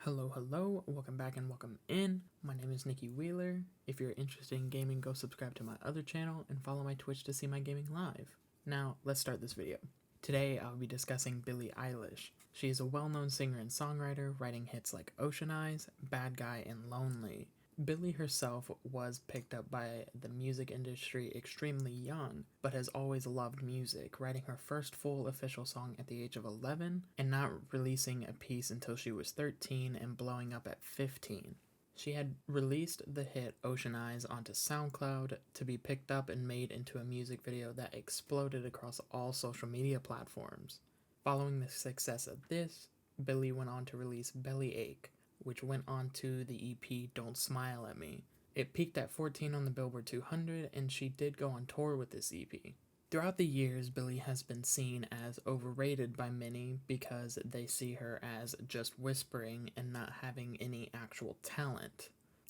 Hello, welcome back and welcome in. My name is Nikki Wheeler. If you're interested in gaming, go subscribe to my other channel and follow my Twitch to see my gaming live. Now, let's start this video. Today, I'll be discussing Billie Eilish. She is a well-known singer and songwriter, writing hits like Ocean Eyes, Bad Guy, and Lonely. Billie herself was picked up by the music industry extremely young, but has always loved music, writing her first full official song at the age of 11 and not releasing a piece until she was 13 and blowing up at 15. She had released the hit Ocean Eyes onto SoundCloud to be picked up and made into a music video that exploded across all social media platforms. Following the success of this, Billie went on to release Bellyache, which went on to the EP Don't Smile at Me. It peaked at 14 on the Billboard 200, and she did go on tour with this EP. Throughout the years, Billie has been seen as overrated by many because they see her as just whispering and not having any actual talent.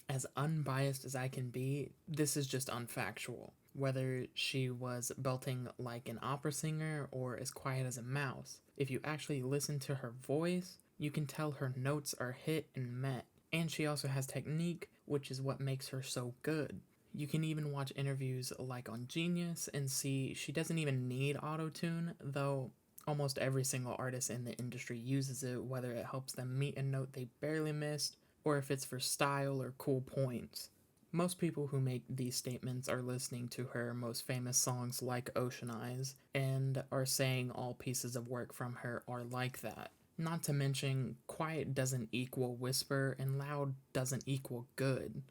As unbiased as I can be, this is just unfactual. Whether she was belting like an opera singer or as quiet as a mouse, if you actually listen to her voice, you can tell her notes are hit and met. And she also has technique, which is what makes her so good. You can even watch interviews like on Genius and see she doesn't even need auto-tune, though almost every single artist in the industry uses it, whether it helps them meet a note they barely missed or if it's for style or cool points. Most people who make these statements are listening to her most famous songs like Ocean Eyes and are saying all pieces of work from her are like that. Not to mention, quiet doesn't equal whisper and loud doesn't equal good.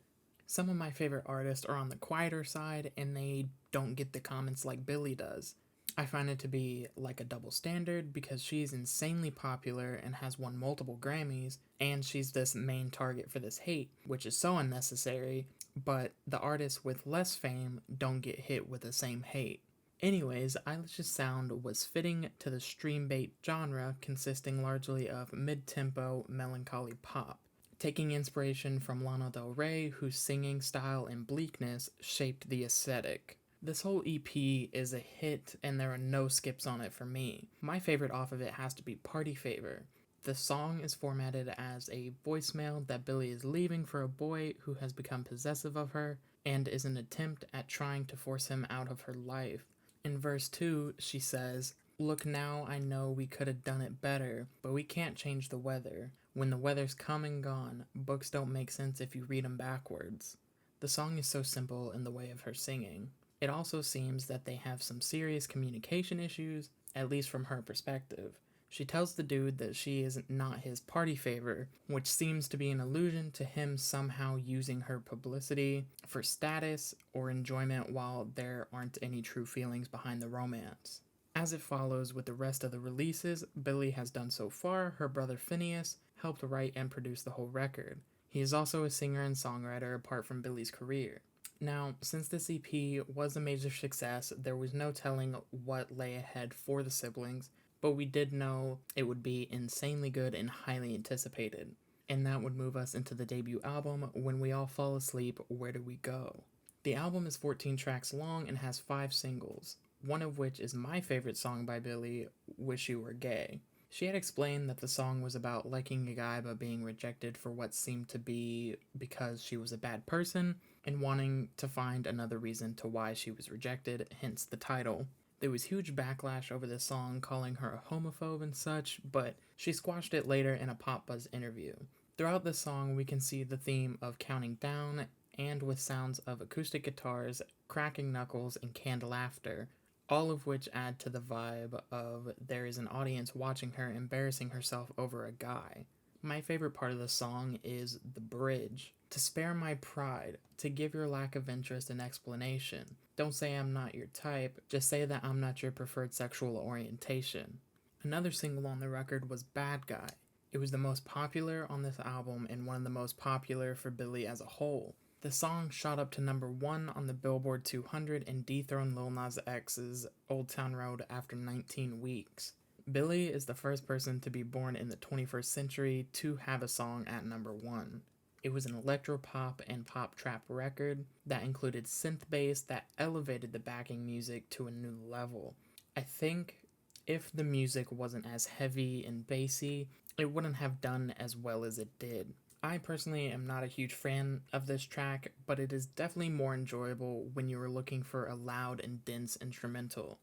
Some of my favorite artists are on the quieter side and they don't get the comments like Billie does. I find it to be like a double standard because she's insanely popular and has won multiple Grammys, and she's this main target for this hate, which is so unnecessary, but the artists with less fame don't get hit with the same hate. Anyways, Eilish's sound was fitting to the stream bait genre, consisting largely of mid-tempo, melancholy pop. Taking inspiration from Lana Del Rey, whose singing style and bleakness shaped the aesthetic. This whole EP is a hit and there are no skips on it for me. My favorite off of it has to be Party Favor. The song is formatted as a voicemail that Billie is leaving for a boy who has become possessive of her and is an attempt at trying to force him out of her life. In verse 2, she says, "Look now, I know we could have done it better, but we can't change the weather. When the weather's come and gone, books don't make sense if you read them backwards." The song is so simple in the way of her singing. It also seems that they have some serious communication issues, at least from her perspective. She tells the dude that she is not his party favor, which seems to be an allusion to him somehow using her publicity for status or enjoyment while there aren't any true feelings behind the romance. As it follows with the rest of the releases Billie has done so far, her brother Phineas helped write and produce the whole record. He is also a singer and songwriter apart from Billie's career. Now, since this EP was a major success, there was no telling what lay ahead for the siblings, but we did know it would be insanely good and highly anticipated. And that would move us into the debut album, When We All Fall Asleep, Where Do We Go? The album is 14 tracks long and has 5 singles, one of which is my favorite song by Billie, Wish You Were Gay. She had explained that the song was about liking a guy but being rejected for what seemed to be because she was a bad person and wanting to find another reason to why she was rejected, hence the title. There was huge backlash over this song, calling her a homophobe and such, but she squashed it later in a Pop Buzz interview. Throughout the song, we can see the theme of counting down, and with sounds of acoustic guitars, cracking knuckles, and canned laughter, all of which add to the vibe of there is an audience watching her embarrassing herself over a guy. My favorite part of the song is the bridge. To spare my pride, to give your lack of interest an explanation. Don't say I'm not your type, just say that I'm not your preferred sexual orientation. Another single on the record was Bad Guy. It was the most popular on this album and one of the most popular for Billie as a whole. The song shot up to number 1 on the Billboard 200 and dethroned Lil Nas X's Old Town Road after 19 weeks. Billie is the first person to be born in the 21st century to have a song at number 1. It was an electro-pop and pop-trap record that included synth bass that elevated the backing music to a new level. I think if the music wasn't as heavy and bassy, it wouldn't have done as well as it did. I personally am not a huge fan of this track, but it is definitely more enjoyable when you are looking for a loud and dense instrumental.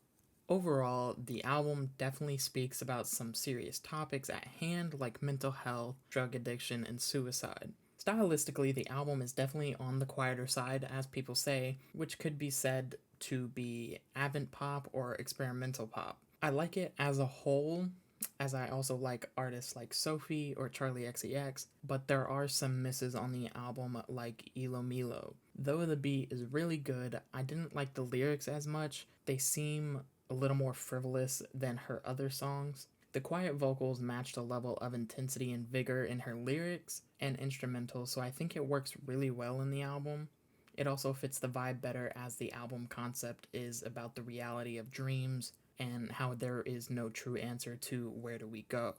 Overall, the album definitely speaks about some serious topics at hand like mental health, drug addiction, and suicide. Stylistically, the album is definitely on the quieter side, as people say, which could be said to be avant pop or experimental pop. I like it as a whole, as I also like artists like Sophie or Charlie XCX, but there are some misses on the album like Ilo Milo. Though the beat is really good, I didn't like the lyrics as much. They seem a little more frivolous than her other songs. The quiet vocals matched a level of intensity and vigor in her lyrics and instrumentals, so I think it works really well in the album. It also fits the vibe better as the album concept is about the reality of dreams and how there is no true answer to where do we go.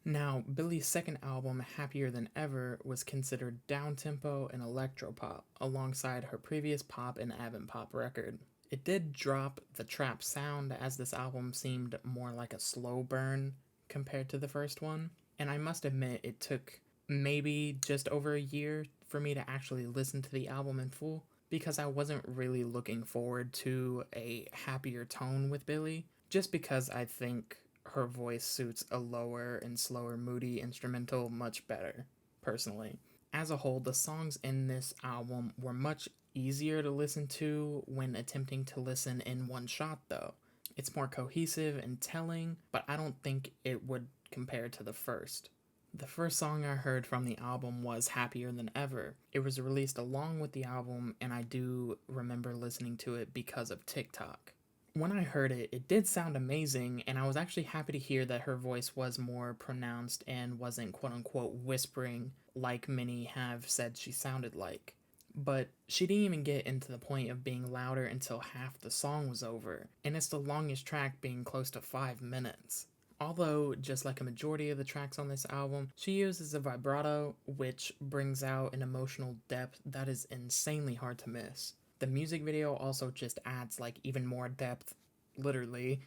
Now, Billie's second album, Happier Than Ever, was considered downtempo and electropop, alongside her previous pop and avant pop record. It did drop the trap sound, as this album seemed more like a slow burn compared to the first one, and I must admit it took maybe just over a year for me to actually listen to the album in full, because I wasn't really looking forward to a happier tone with Billie, just because I think her voice suits a lower and slower moody instrumental much better, personally. As a whole, the songs in this album were much easier to listen to when attempting to listen in one shot, though. It's more cohesive and telling, but I don't think it would compare to the first. The first song I heard from the album was Happier Than Ever. It was released along with the album, and I do remember listening to it because of TikTok. When I heard it, it did sound amazing, and I was actually happy to hear that her voice was more pronounced and wasn't quote unquote whispering like many have said she sounded like. But she didn't even get into the point of being louder until half the song was over, and it's the longest track being close to 5 minutes. Although, just like a majority of the tracks on this album, she uses a vibrato, which brings out an emotional depth that is insanely hard to miss. The music video also just adds like even more depth, literally,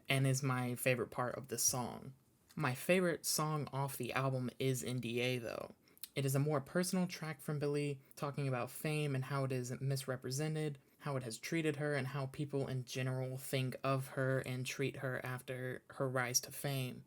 and is my favorite part of this song. My favorite song off the album is NDA though. It is a more personal track from Billie, talking about fame and how it is misrepresented, how it has treated her, and how people in general think of her and treat her after her rise to fame.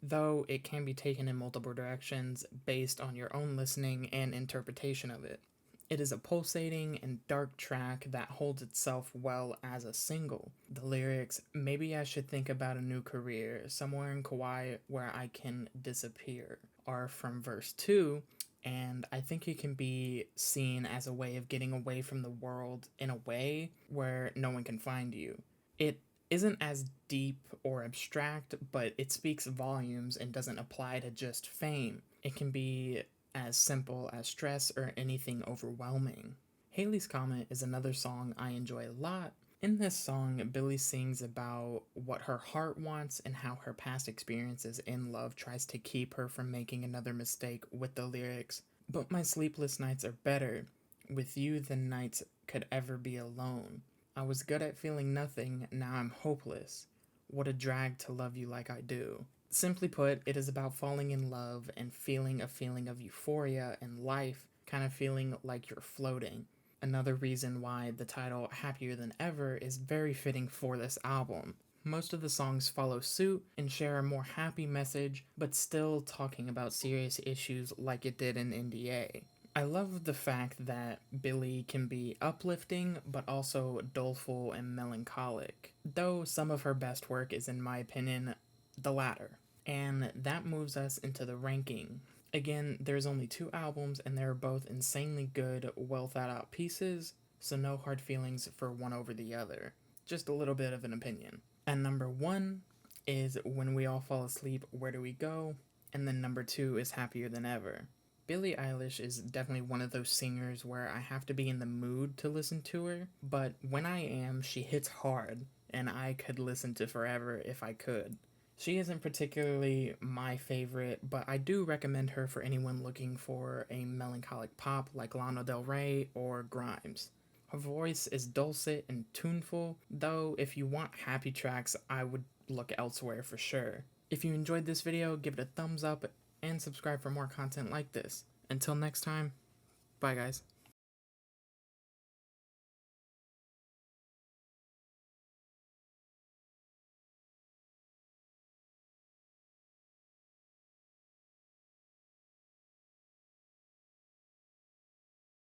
Though it can be taken in multiple directions based on your own listening and interpretation of it. It is a pulsating and dark track that holds itself well as a single. The lyrics, maybe I should think about a new career, somewhere in Kauai where I can disappear, are from verse 2, and I think it can be seen as a way of getting away from the world in a way where no one can find you. It isn't as deep or abstract, but it speaks volumes and doesn't apply to just fame. It can be as simple as stress or anything overwhelming. Haley's Comet is another song I enjoy a lot. In this song, Billie sings about what her heart wants and how her past experiences in love tries to keep her from making another mistake with the lyrics, "But my sleepless nights are better with you than nights could ever be alone. I was good at feeling nothing, now I'm hopeless. What a drag to love you like I do." Simply put, it is about falling in love and feeling a feeling of euphoria and life, kind of feeling like you're floating. Another reason why the title Happier Than Ever is very fitting for this album. Most of the songs follow suit and share a more happy message, but still talking about serious issues like it did in NDA. I love the fact that Billie can be uplifting, but also doleful and melancholic, though some of her best work is, in my opinion, the latter. And that moves us into the ranking. Again, there's only 2 albums, and they're both insanely good, well thought out pieces, so no hard feelings for one over the other. Just a little bit of an opinion. And number 1 is When We All Fall Asleep, Where Do We Go? And then number 2 is Happier Than Ever. Billie Eilish is definitely one of those singers where I have to be in the mood to listen to her, but when I am, she hits hard, and I could listen to forever if I could. She isn't particularly my favorite, but I do recommend her for anyone looking for a melancholic pop like Lana Del Rey or Grimes. Her voice is dulcet and tuneful, though if you want happy tracks, I would look elsewhere for sure. If you enjoyed this video, give it a thumbs up and subscribe for more content like this. Until next time, bye guys.